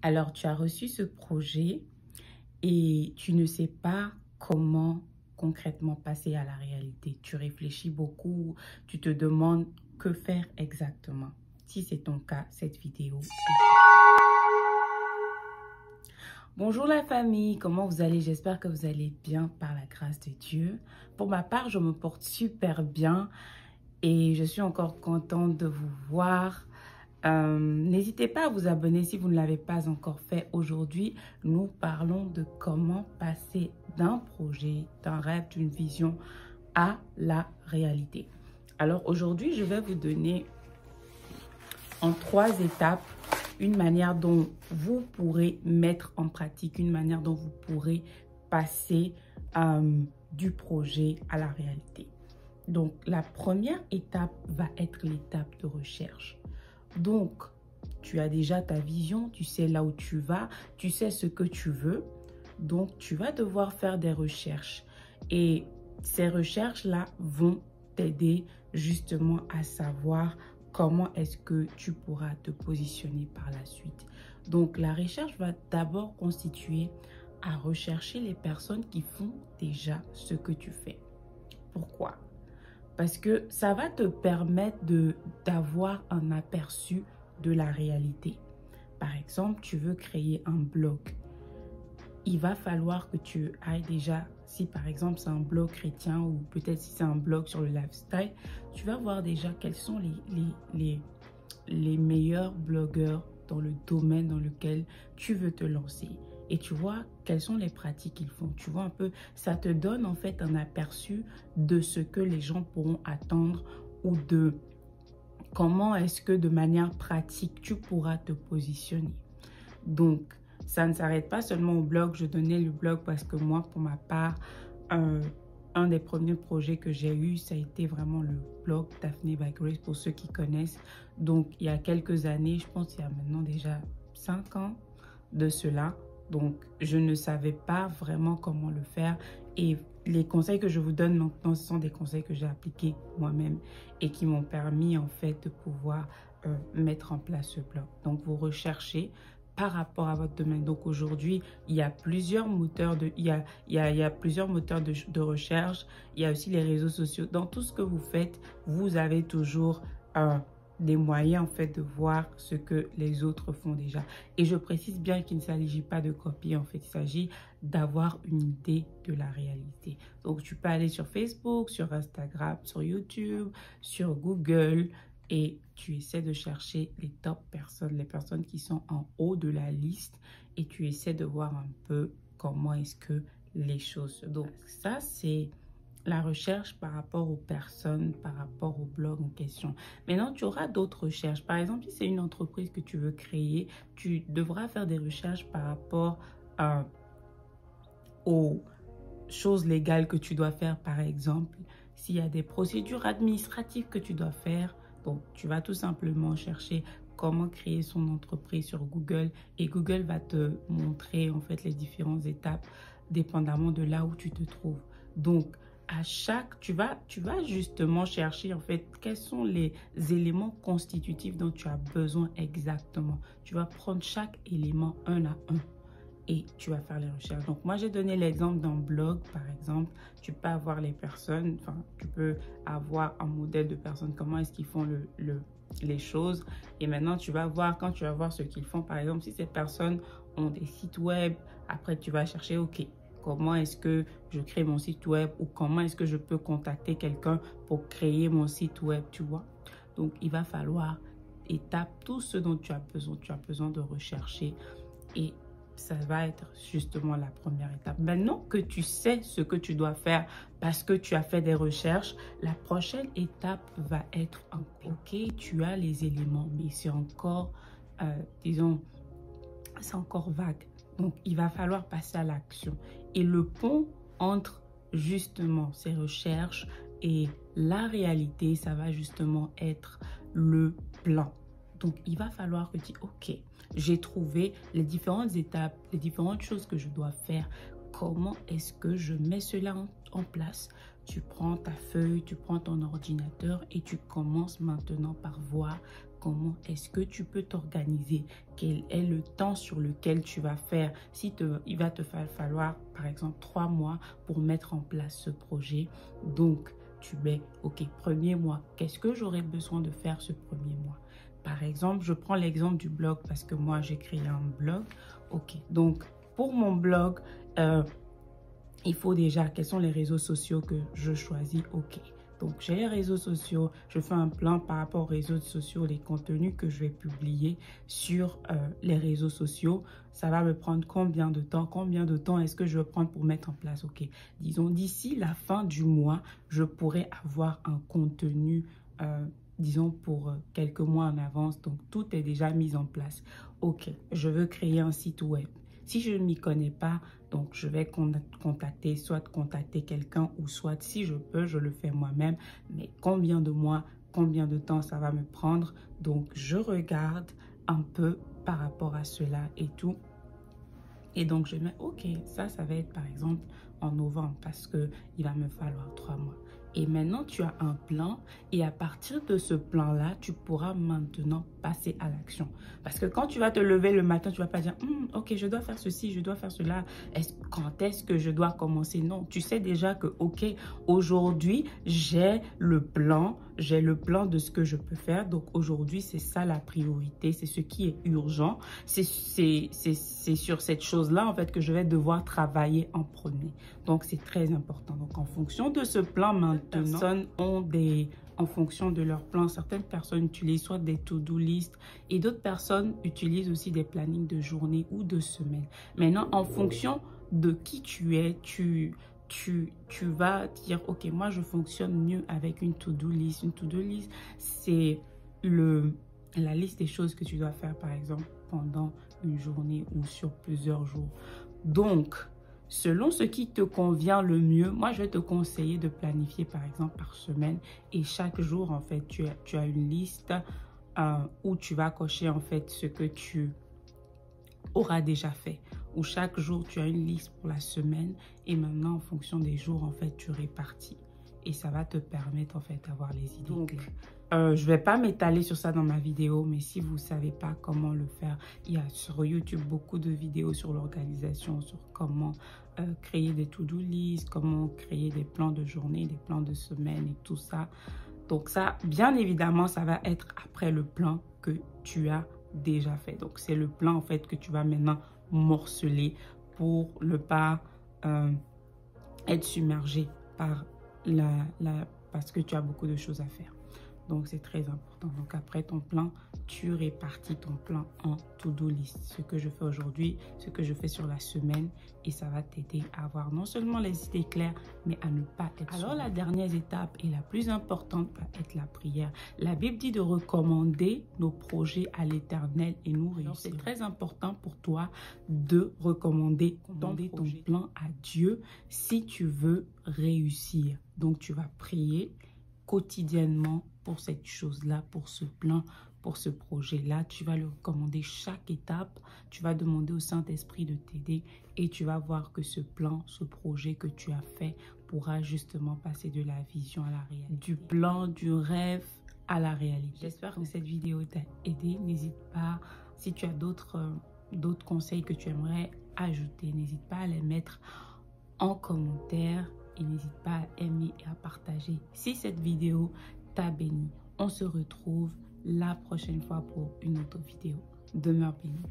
Alors, tu as reçu ce projet et tu ne sais pas comment concrètement passer à la réalité. Tu réfléchis beaucoup, tu te demandes que faire exactement. Si c'est ton cas, cette vidéo est... Bonjour la famille, comment vous allez? J'espère que vous allez bien par la grâce de Dieu. Pour ma part, je me porte super bien et je suis encore contente de vous voir. N'hésitez pas à vous abonner si vous ne l'avez pas encore fait. Aujourd'hui, nous parlons de comment passer d'un projet, d'un rêve, d'une vision à la réalité. Alors aujourd'hui, je vais vous donner en 3 étapes une manière dont vous pourrez mettre en pratique, une manière dont vous pourrez passer du projet à la réalité. Donc, la première étape va être l'étape de recherche. Donc, tu as déjà ta vision, tu sais là où tu vas, tu sais ce que tu veux. Donc, tu vas devoir faire des recherches. Et ces recherches-là vont t'aider justement à savoir comment est-ce que tu pourras te positionner par la suite. Donc, la recherche va d'abord constituer à rechercher les personnes qui font déjà ce que tu fais. Pourquoi? Parce que ça va te permettre d'avoir un aperçu de la réalité. Par exemple, tu veux créer un blog. Il va falloir que tu ailles déjà, si par exemple c'est un blog chrétien ou peut-être si c'est un blog sur le lifestyle, tu vas voir déjà quels sont les meilleurs blogueurs dans le domaine dans lequel tu veux te lancer. Et tu vois quelles sont les pratiques qu'ils font. Tu vois un peu, ça te donne en fait un aperçu de ce que les gens pourront attendre ou de comment est-ce que de manière pratique tu pourras te positionner. Donc, ça ne s'arrête pas seulement au blog. Je donnais le blog parce que moi, pour ma part, un des premiers projets que j'ai eu, ça a été vraiment le blog Daphne by Grace pour ceux qui connaissent. Donc, il y a quelques années, je pense qu'il y a maintenant déjà 5 ans de cela. Donc, je ne savais pas vraiment comment le faire. Et les conseils que je vous donne maintenant, ce sont des conseils que j'ai appliqués moi-même et qui m'ont permis en fait de pouvoir mettre en place ce blog. Donc, vous recherchez par rapport à votre domaine. Donc, aujourd'hui, il y a plusieurs moteurs plusieurs moteurs de recherche. Il y a aussi les réseaux sociaux. Dans tout ce que vous faites, vous avez toujours des moyens en fait de voir ce que les autres font déjà. Et je précise bien qu'il ne s'agit pas de copier en fait, il s'agit d'avoir une idée de la réalité. Donc tu peux aller sur Facebook, sur Instagram, sur YouTube, sur Google et tu essaies de chercher les top personnes, les personnes qui sont en haut de la liste et tu essaies de voir un peu comment est-ce que les choses. Donc ça c'est la recherche par rapport aux personnes, par rapport au blog en question. Maintenant, tu auras d'autres recherches. Par exemple, si c'est une entreprise que tu veux créer, tu devras faire des recherches par rapport aux choses légales que tu dois faire. Par exemple, s'il y a des procédures administratives que tu dois faire, donc tu vas tout simplement chercher comment créer son entreprise sur Google et Google va te montrer en fait les différentes étapes dépendamment de là où tu te trouves. Donc, à chaque, tu vas justement chercher en fait quels sont les éléments constitutifs dont tu as besoin exactement. Tu vas prendre chaque élément un à un et tu vas faire les recherches. Donc moi j'ai donné l'exemple d'un blog par exemple. Tu peux avoir les personnes, enfin tu peux avoir un modèle de personnes, comment est-ce qu'ils font les choses et maintenant tu vas voir, quand tu vas voir ce qu'ils font par exemple, si ces personnes ont des sites web, après tu vas chercher ok, comment est-ce que je crée mon site web ou comment est-ce que je peux contacter quelqu'un pour créer mon site web, tu vois. Donc, il va falloir étape tout ce dont tu as besoin. Tu as besoin de rechercher et ça va être justement la première étape. Maintenant que tu sais ce que tu dois faire parce que tu as fait des recherches, la prochaine étape va être ok, tu as les éléments, mais c'est encore, disons, c'est encore vague. Donc, il va falloir passer à l'action. Et le pont entre justement ces recherches et la réalité, ça va justement être le plan. Donc, il va falloir que tu dis, ok, j'ai trouvé les différentes étapes, les différentes choses que je dois faire. Comment est-ce que je mets cela en place? Tu prends ta feuille, tu prends ton ordinateur et tu commences maintenant par voir comment est-ce que tu peux t'organiser, quel est le temps sur lequel tu vas faire. Si il va te falloir, par exemple, 3 mois pour mettre en place ce projet. Donc, tu mets, ok, premier mois, qu'est-ce que j'aurais besoin de faire ce premier mois? Par exemple, je prends l'exemple du blog parce que moi, j'ai créé un blog. Ok, donc pour mon blog, il faut déjà, quels sont les réseaux sociaux que je choisis? Ok, donc j'ai les réseaux sociaux, je fais un plan par rapport aux réseaux sociaux, les contenus que je vais publier sur les réseaux sociaux. Ça va me prendre combien de temps? Combien de temps est-ce que je vais prendre pour mettre en place? Ok, disons d'ici la fin du mois, je pourrais avoir un contenu disons pour quelques mois en avance, donc tout est déjà mis en place. Ok, je veux créer un site web. Si je ne m'y connais pas, donc je vais contacter quelqu'un ou soit si je peux, je le fais moi-même. Mais combien de mois, combien de temps ça va me prendre? Donc je regarde un peu par rapport à cela et tout. Et donc je mets, ok, ça va être par exemple en novembre parce qu'il va me falloir 3 mois. Et maintenant, tu as un plan et à partir de ce plan-là, tu pourras maintenant passer à l'action. Parce que quand tu vas te lever le matin, tu ne vas pas dire, ok, je dois faire ceci, je dois faire cela. Quand est-ce que je dois commencer? Non, tu sais déjà que, ok, aujourd'hui, j'ai le plan de ce que je peux faire. Donc aujourd'hui, c'est ça la priorité, c'est ce qui est urgent. C'est sur cette chose-là, en fait, que je vais devoir travailler en premier. Donc, c'est très important. Donc, en fonction de ce plan, maintenant, personnes ont en fonction de leur plan, certaines personnes utilisent soit des to-do list et d'autres personnes utilisent aussi des plannings de journée ou de semaine. Maintenant, en fonction de qui tu es, tu vas dire, ok, moi, je fonctionne mieux avec une to-do list. Une to-do list, c'est la liste des choses que tu dois faire, par exemple, pendant une journée ou sur plusieurs jours. Donc, selon ce qui te convient le mieux, moi, je vais te conseiller de planifier, par exemple, par semaine. Et chaque jour, en fait, tu as une liste où tu vas cocher, en fait, ce que tu auras déjà fait. Ou chaque jour, tu as une liste pour la semaine. Et maintenant, en fonction des jours, en fait, tu répartis. Et ça va te permettre, en fait, d'avoir les idées claires. Je ne vais pas m'étaler sur ça dans ma vidéo, mais si vous ne savez pas comment le faire, il y a sur YouTube beaucoup de vidéos sur l'organisation, sur comment créer des to-do list, comment créer des plans de journée, des plans de semaine et tout ça. Donc ça, bien évidemment, ça va être après le plan que tu as déjà fait. Donc c'est le plan en fait que tu vas maintenant morceler pour ne pas être submergé par parce que tu as beaucoup de choses à faire. Donc, c'est très important. Donc, après ton plan, tu répartis ton plan en to-do list. Ce que je fais aujourd'hui, ce que je fais sur la semaine. Et ça va t'aider à avoir non seulement les idées claires, mais à ne pas être Alors, la dernière étape et la plus importante va être la prière. La Bible dit de recommander nos projets à l'Éternel et nous réussir. C'est très important pour toi de recommander ton plan à Dieu si tu veux réussir. Donc, tu vas prier quotidiennement pour cette chose-là, pour ce plan, pour ce projet-là. Tu vas le recommander chaque étape. Tu vas demander au Saint-Esprit de t'aider et tu vas voir que ce plan, ce projet que tu as fait pourra justement passer de la vision à la réalité. Du plan, du rêve à la réalité. J'espère que cette vidéo t'a aidé. N'hésite pas, si tu as d'autres conseils que tu aimerais ajouter, n'hésite pas à les mettre en commentaire. Et n'hésite pas à aimer et à partager si cette vidéo t'a béni. On se retrouve la prochaine fois pour une autre vidéo. Demeure béni.